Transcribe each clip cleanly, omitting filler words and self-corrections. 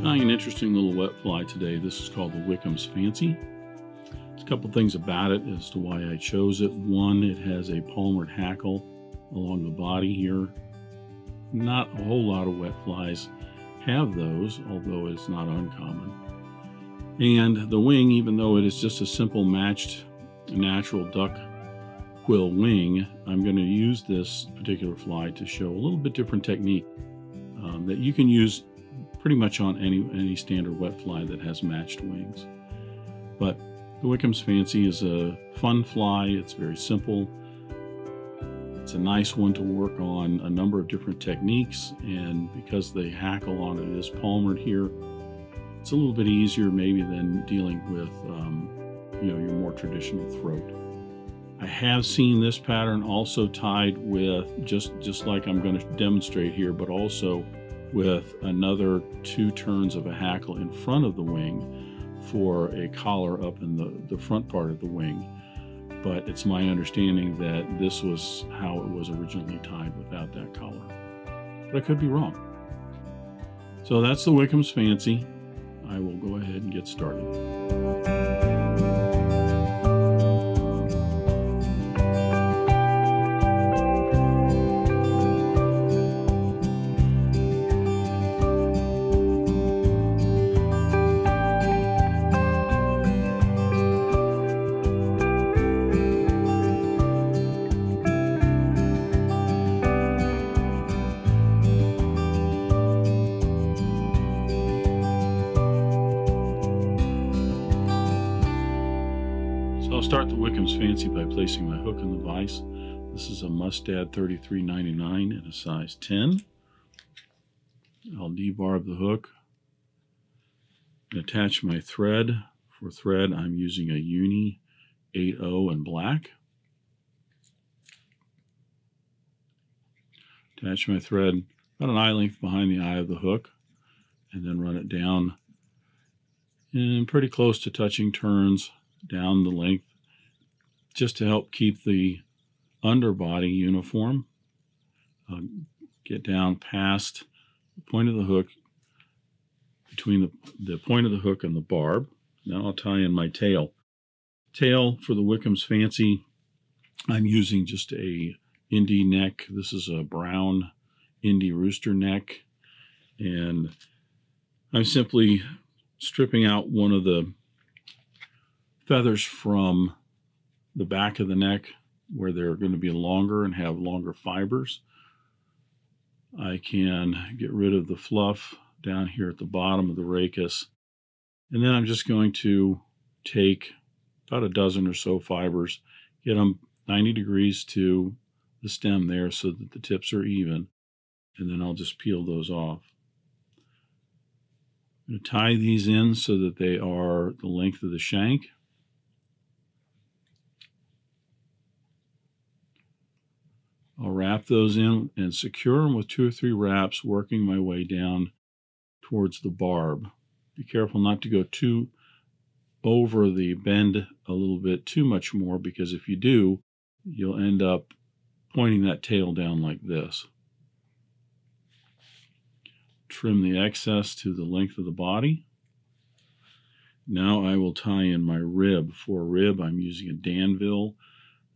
Trying an interesting little wet fly today. This is called the Whickham's Fancy. There's a couple things about it as to why I chose it. One, it has a palmered hackle along the body here. Not a whole lot of wet flies have those, although it's not uncommon. And the wing, even though it is just a simple matched natural duck quill wing, I'm going to use this particular fly to show a little bit different technique that you can use pretty much on any standard wet fly that has matched wings. But the Whickham's Fancy is a fun fly. It's very simple. It's a nice one to work on a number of different techniques, and because the hackle on it is palmered here, it's a little bit easier maybe than dealing with your more traditional throat. I have seen this pattern also tied with just like I'm going to demonstrate here, but also with another 2 turns of a hackle in front of the wing for a collar up in the front part of the wing. But it's my understanding that this was how it was originally tied without that collar. But I could be wrong. So that's the Whickham's Fancy. I will go ahead and get started. I'll start the Whickham's Fancy by placing my hook in the vise. This is a Mustad 3399 in a size 10. I'll debarb the hook and attach my thread. For thread, I'm using a Uni-8O in black. Attach my thread about an eye length behind the eye of the hook, and then run it down and pretty close to touching turns down the length, just to help keep the underbody uniform. Get down past the point of the hook, between the point of the hook and the barb. Now I'll tie in my tail. Tail for the Whickham's Fancy, I'm using just a Indy neck. This is a brown Indy rooster neck, and I'm simply stripping out one of the feathers from the back of the neck where they're going to be longer and have longer fibers. I can get rid of the fluff down here at the bottom of the rachis, and then I'm just going to take about a dozen or so fibers, get them 90 degrees to the stem there so that the tips are even, and then I'll just peel those off. I'm going to tie these in so that they are the length of the shank. I'll wrap those in and secure them with 2 or 3 wraps, working my way down towards the barb. Be careful not to go too over the bend a little bit too much more, because if you do, you'll end up pointing that tail down like this. Trim the excess to the length of the body. Now I will tie in my rib. For a rib, I'm using a Danville.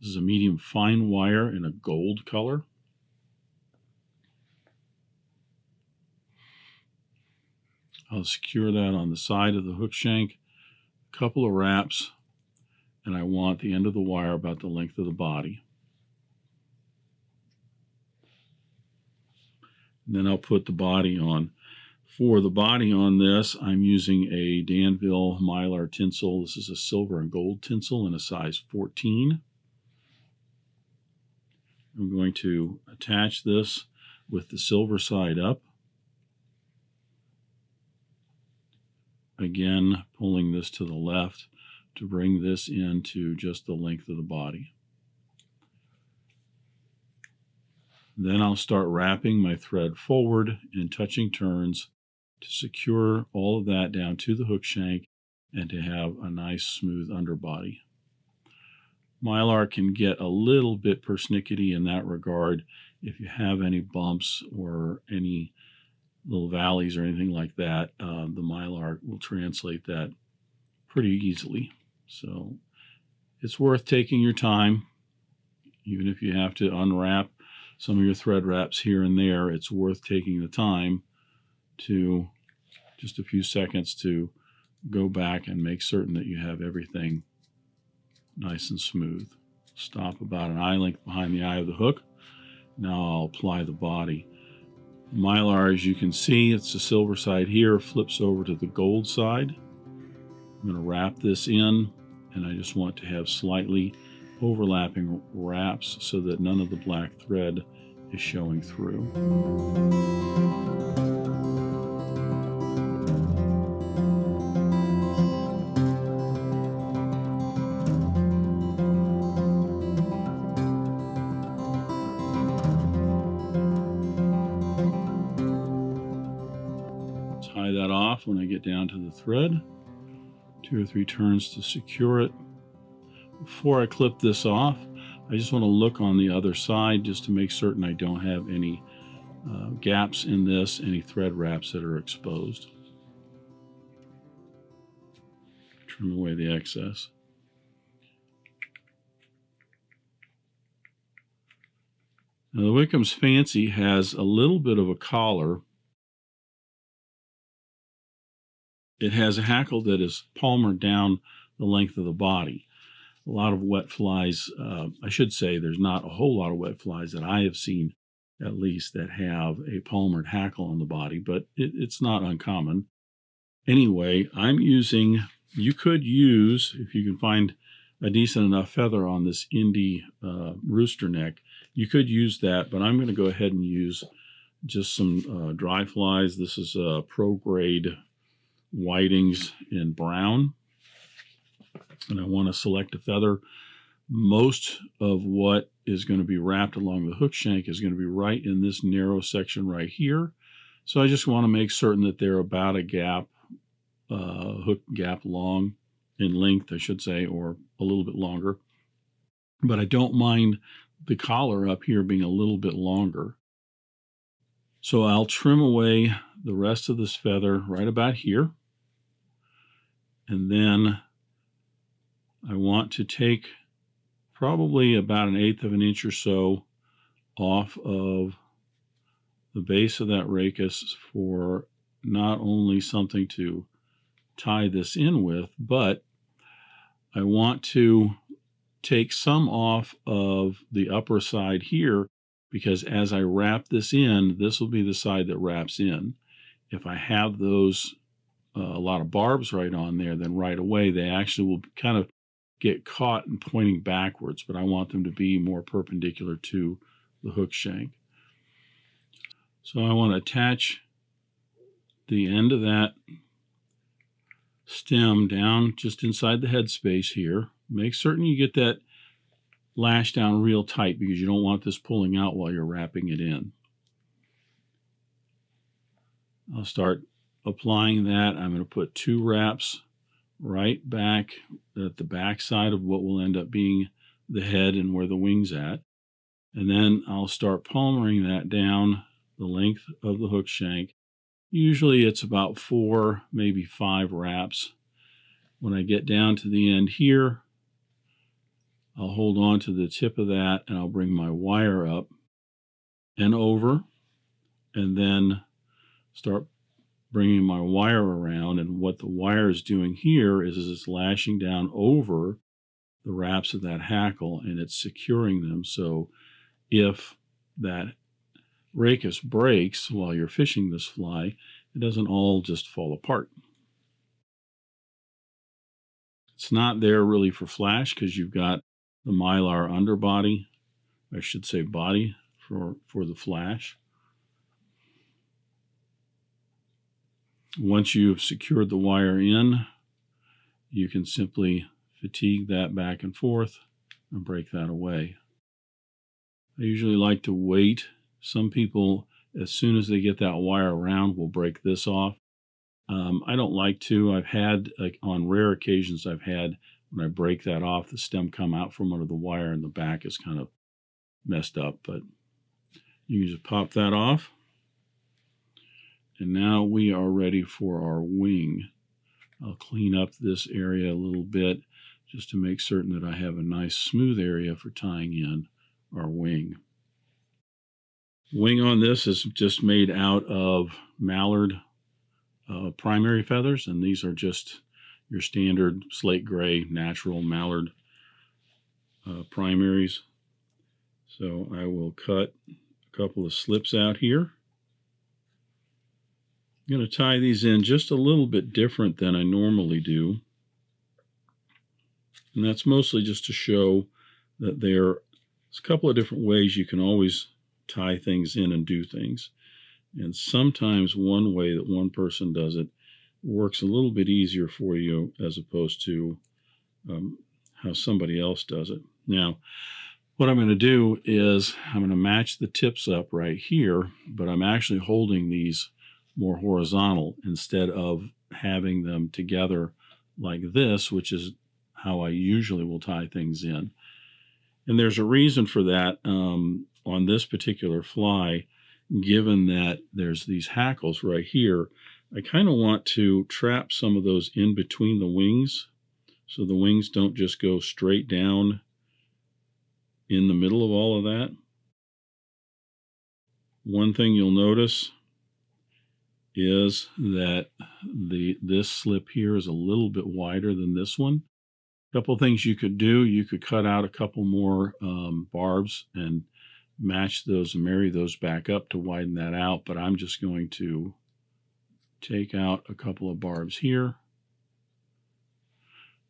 This is a medium fine wire in a gold color. I'll secure that on the side of the hook shank, a couple of wraps, and I want the end of the wire about the length of the body. And then I'll put the body on. For the body on this, I'm using a Danville Mylar tinsel. This is a silver and gold tinsel in a size 14. I'm going to attach this with the silver side up. Again, pulling this to the left to bring this into just the length of the body. Then I'll start wrapping my thread forward and touching turns to secure all of that down to the hook shank and to have a nice smooth underbody. Mylar can get a little bit persnickety in that regard. If you have any bumps or any little valleys or anything like that, the Mylar will translate that pretty easily. So it's worth taking your time, even if you have to unwrap some of your thread wraps here and there. It's worth taking the time to just a few seconds to go back and make certain that you have everything nice and smooth. Stop about an eye length behind the eye of the hook. Now I'll apply the body. Mylar, as you can see, it's the silver side here, flips over to the gold side. I'm going to wrap this in, and I just want to have slightly overlapping wraps so that none of the black thread is showing through. Tie that off when I get down to the thread. 2 or 3 turns to secure it. Before I clip this off, I just want to look on the other side just to make certain I don't have any gaps in this, any thread wraps that are exposed. Trim away the excess. Now the Whickham's Fancy has a little bit of a collar. It has a hackle that is palmered down the length of the body. A lot of wet flies, I should say there's not a whole lot of wet flies that I have seen, at least, that have a palmered hackle on the body, but it's not uncommon. Anyway, I'm using, you could use, if you can find a decent enough feather on this Indy rooster neck, you could use that, but I'm going to go ahead and use just some dry flies. This is pro grade whitings in brown, and I want to select a feather. Most of what is going to be wrapped along the hook shank is going to be right in this narrow section right here. So I just want to make certain that they're about a gap, hook gap long in length, I should say, or a little bit longer. But I don't mind the collar up here being a little bit longer. So I'll trim away the rest of this feather right about here. And then I want to take probably about 1/8 of an inch or so off of the base of that rachis for not only something to tie this in with, but I want to take some off of the upper side here, because as I wrap this in, this will be the side that wraps in. If I have those a lot of barbs right on there, then right away they actually will kind of get caught and pointing backwards, but I want them to be more perpendicular to the hook shank. So I want to attach the end of that stem down just inside the headspace here. Make certain you get that lash down real tight, because you don't want this pulling out while you're wrapping it in. I'll start applying that. I'm going to put 2 wraps right back at the back side of what will end up being the head and where the wing's at. And then I'll start palmering that down the length of the hook shank. Usually it's about 4, maybe 5 wraps. When I get down to the end here, I'll hold on to the tip of that and I'll bring my wire up and over, and then start bringing my wire around. And what the wire is doing here is it's lashing down over the wraps of that hackle, and it's securing them. So if that rachis breaks while you're fishing this fly, it doesn't all just fall apart. It's not there really for flash, because you've got the Mylar underbody, I should say body, for the flash. Once you've secured the wire in, you can simply fatigue that back and forth and break that away. I usually like to wait. Some people, as soon as they get that wire around, will break this off. I don't like to. I've had, like, on rare occasions, I've had, when I break that off, the stem come out from under the wire and the back is kind of messed up. But you can just pop that off. And now we are ready for our wing. I'll clean up this area a little bit just to make certain that I have a nice smooth area for tying in our wing. Wing on this is just made out of mallard primary feathers, and these are just your standard slate gray natural mallard primaries. So I will cut a couple of slips out here. I'm going to tie these in just a little bit different than I normally do. And that's mostly just to show that there's a couple of different ways you can always tie things in and do things. And sometimes one way that one person does it works a little bit easier for you as opposed to how somebody else does it. Now, what I'm going to do is I'm going to match the tips up right here, but I'm actually holding these more horizontal instead of having them together like this, which is how I usually will tie things in. And there's a reason for that on this particular fly, given that there's these hackles right here. I kind of want to trap some of those in between the wings so the wings don't just go straight down in the middle of all of that. One thing you'll notice is that this slip here is a little bit wider than this one. A couple of things you could do. You could cut out a couple more barbs and match those and marry those back up to widen that out, but I'm just going to take out a couple of barbs here,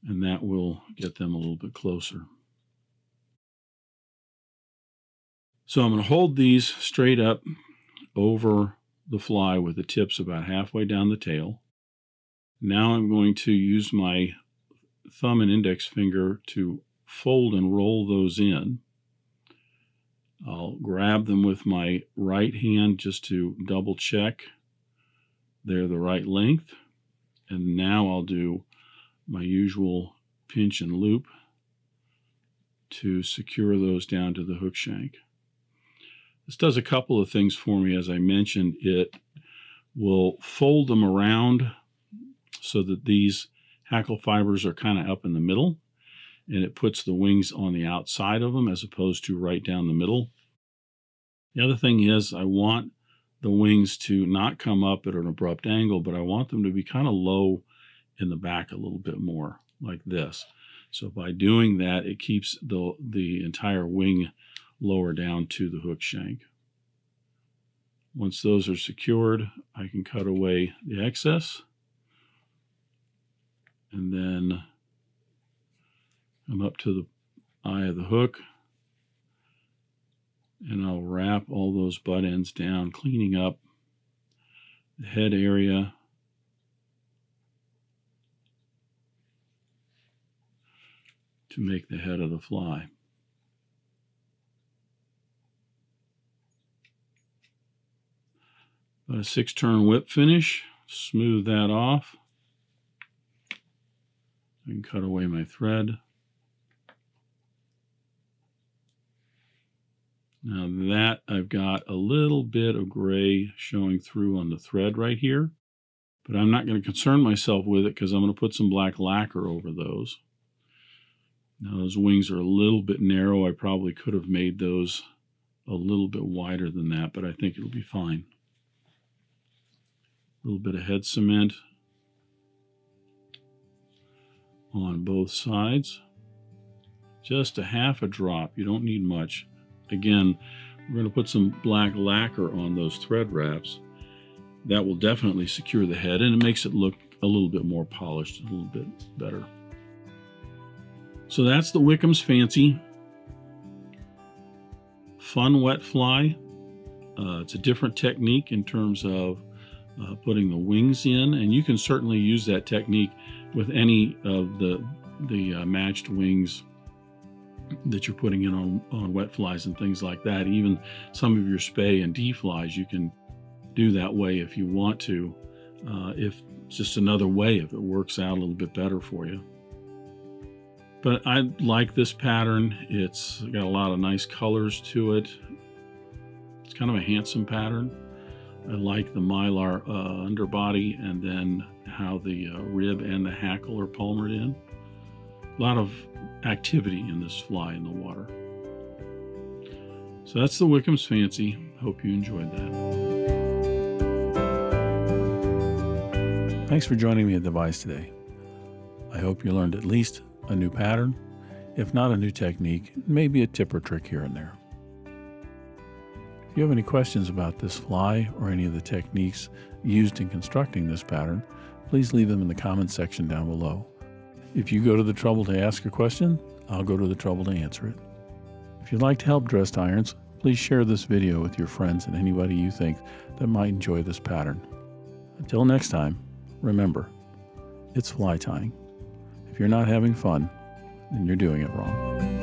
and that will get them a little bit closer. So I'm going to hold these straight up over the fly with the tips about halfway down the tail. Now I'm going to use my thumb and index finger to fold and roll those in. I'll grab them with my right hand just to double check they're the right length. And now I'll do my usual pinch and loop to secure those down to the hook shank. This does a couple of things for me. As I mentioned, it will fold them around so that these hackle fibers are kind of up in the middle, and it puts the wings on the outside of them as opposed to right down the middle. The other thing is I want the wings to not come up at an abrupt angle, but I want them to be kind of low in the back a little bit more, like this. So by doing that, it keeps the entire wing lower down to the hook shank. Once those are secured, I can cut away the excess, and then come up to the eye of the hook, and I'll wrap all those butt ends down, cleaning up the head area to make the head of the fly. About a 6-turn whip finish, smooth that off. I can cut away my thread. Now that I've got a little bit of gray showing through on the thread right here, but I'm not going to concern myself with it because I'm going to put some black lacquer over those. Now those wings are a little bit narrow. I probably could have made those a little bit wider than that, but I think it'll be fine. A little bit of head cement on both sides. Just a half a drop. You don't need much. Again, we're going to put some black lacquer on those thread wraps. That will definitely secure the head, and it makes it look a little bit more polished, a little bit better. So that's the Whickham's Fancy. Fun wet fly. It's a different technique in terms of putting the wings in, and you can certainly use that technique with any of the matched wings that you're putting in on wet flies and things like that. Even some of your spay and D flies you can do that way if you want to. If it's just another way, if it works out a little bit better for you. But I like this pattern. It's got a lot of nice colors to it. It's kind of a handsome pattern. I like the Mylar underbody, and then how the rib and the hackle are palmered in. A lot of activity in this fly in the water. So that's the Whickham's Fancy. Hope you enjoyed that. Thanks for joining me at the Vise today. I hope you learned at least a new pattern, if not a new technique, maybe a tip or trick here and there. If you have any questions about this fly or any of the techniques used in constructing this pattern, please leave them in the comments section down below. If you go to the trouble to ask a question, I'll go to the trouble to answer it. If you'd like to help dressed irons, please share this video with your friends and anybody you think that might enjoy this pattern. Until next time, remember, it's fly tying. If you're not having fun, then you're doing it wrong.